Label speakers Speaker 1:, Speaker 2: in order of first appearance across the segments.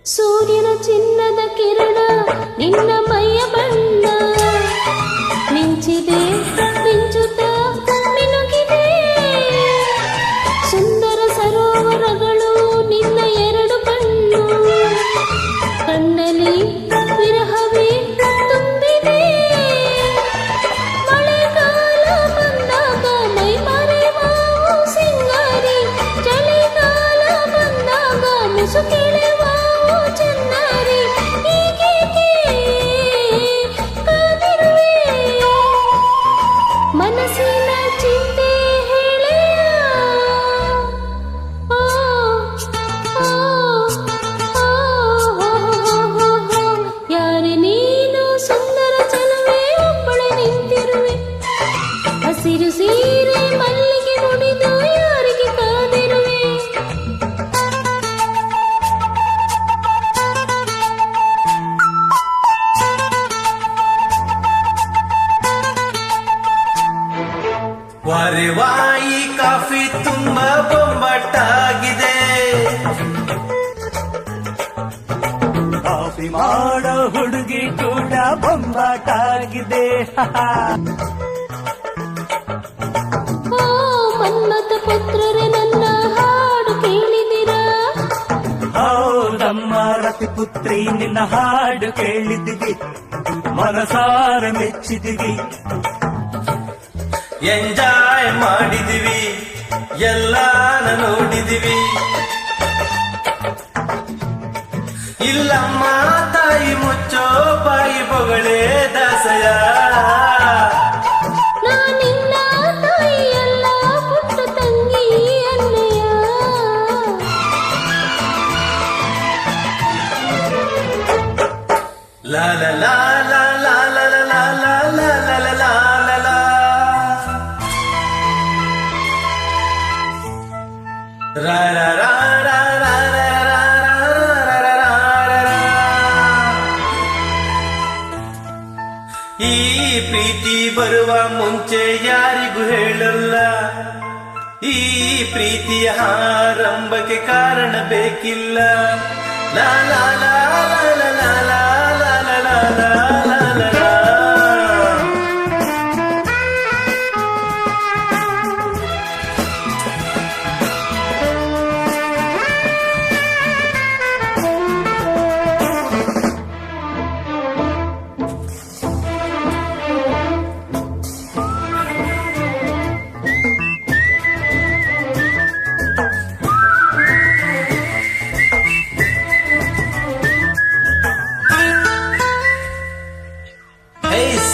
Speaker 1: ಸೂರ್ಯನ ಚಿನ್ನದ ಕಿರಣ ನಿನ್ನ ಮೈಯ ಬಣ್ಣ ಮಿಂಚಿದೆ ಮಿಂಚುತ್ತ ಮಿನುಗಿದೆ ಸುಂದರ ಸರೋವರಗಳು ನಿನ್ನ ಎರಡು ಕಣ್ಣು ಕಣ್ಣಲ್ಲಿ ವಿರಹವೇ ತುಂಬಿದೆ ಮಳೆಗಾಲ ಬಂದಾಗ ಮೈ ಮರೆವಾವು ಸಿಂಗಾರಿ ಚಳಿಗಾಲ ಬಂದಾಗ ಮುಸುಕೆಳೆವ ಚನ್ನಾರಿ ಹೀಗೇಕೆ ಕಾದಿರುವೆ ಮನಸ್ಸಿನ ಚಿಂತೆ ಹೇಳೆಯ ಯಾರೇ ನೀನು ಸುಂದರ ಚಲುವೆ ಒಬ್ಬಳೆ ನಿಂತಿರುವೆ ಹಸಿರು ಸೀರೆ ಮಲ್ಲಿಗೆ ಮುಡಿದು ಯಾರಿಗೆ ಕಾದಿರುವೆ
Speaker 2: ವಾರೆ ವಾಯಿ ಕಾಫಿ ತುಂಬಾ ಬೊಂಬಾಟಾಗಿದೆ
Speaker 3: ಕಾಫಿ ಮಾಡೋ ಹುಡುಗಿ ಕೂಡ ಬೊಂಬಾಟಾಗಿದೆ
Speaker 1: ಓ ಮನ್ಮಥ ಪುತ್ರರೇ ನನ್ನ ಹಾಡು ಕೇಳಿದಿರಾ
Speaker 3: ಹೌದಮ್ಮ ರತಿಪುತ್ರಿ ನಿನ್ನ ಹಾಡು ಕೇಳಿದಿವಿ ಮನಸಾರ ಮೆಚ್ಚಿದಿವಿ
Speaker 2: ಎಂಜಾಯ್ ಮಾಡಿದಿವಿ ಎಲ್ಲಾನ ನೋಡಿದಿವಿ ಇಲ್ಲಮ್ಮ ತಾಯಿ ಮುಚ್ಚೋ ಬಾಯಿ ಬೊಗಳೆ ದಾಸಯ
Speaker 1: ನಾನಿನ್ನ ತಾಯಿಯಲ್ಲ ಪುಟ್ಟ ತಂಗಿ ಅನ್ನಯ್ಯ
Speaker 2: ಲಾ ಲಾ ಲಾ ಲಾ ಲಾ ಲಾ ಲಾ ಲಾ ಲಾ ಲಾ ಲಾ ಲಾ ಲಾ ಲಾ ರಾ ರಾ ರಾ ರಾ ರಾ ರಾ ರಾ ರಾ ರಾ ರಾ ರಾ. ಈ ಪ್ರೀತಿ ಬರುವ ಮುಂಚೆ ಯಾರಿಗೂ ಹೇಳಲ್ಲ ಈ ಪ್ರೀತಿಯ ಆರಂಭಕ್ಕೆ ಕಾರಣ ಬೇಕಿಲ್ಲ ಲಾ ಲಾ ಲಾ ಲಾ ಲಾ ಲಾ ಲಾ ಲಾ ಲಾ ಲಾ ಲಾ ಲಾ ಲಾ.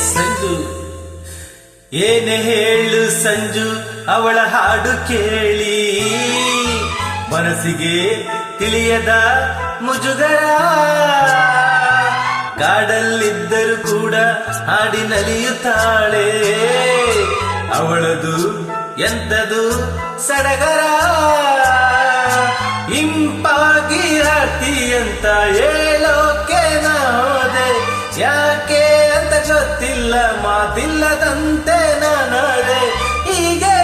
Speaker 2: ಸಂಜು ಏನೇ ಹೇಳು ಸಂಜು ಅವಳ ಹಾಡು ಕೇಳಿ ಮನಸ್ಸಿಗೆ ತಿಳಿಯದ ಮುಜುಗರ ಕಾಡಲ್ಲಿದ್ದರೂ ಕೂಡ ಹಾಡಿ ನಲಿಯುತ್ತಾಳೆ ಅವಳದು ಎಂತದು ಸಡಗರ ಇಂಪಾಗಿ ಹಾಡ್ತಿ ಅಂತ ಹೇಳೋಕೆ ನಾ ಹೋದೆ ಯಾಕೆ ಅಂತ ಗೊತ್ತಿಲ್ಲ ಮಾತಿಲ್ಲದಂತೆ ನಾನಡೆ ಹೀಗೆ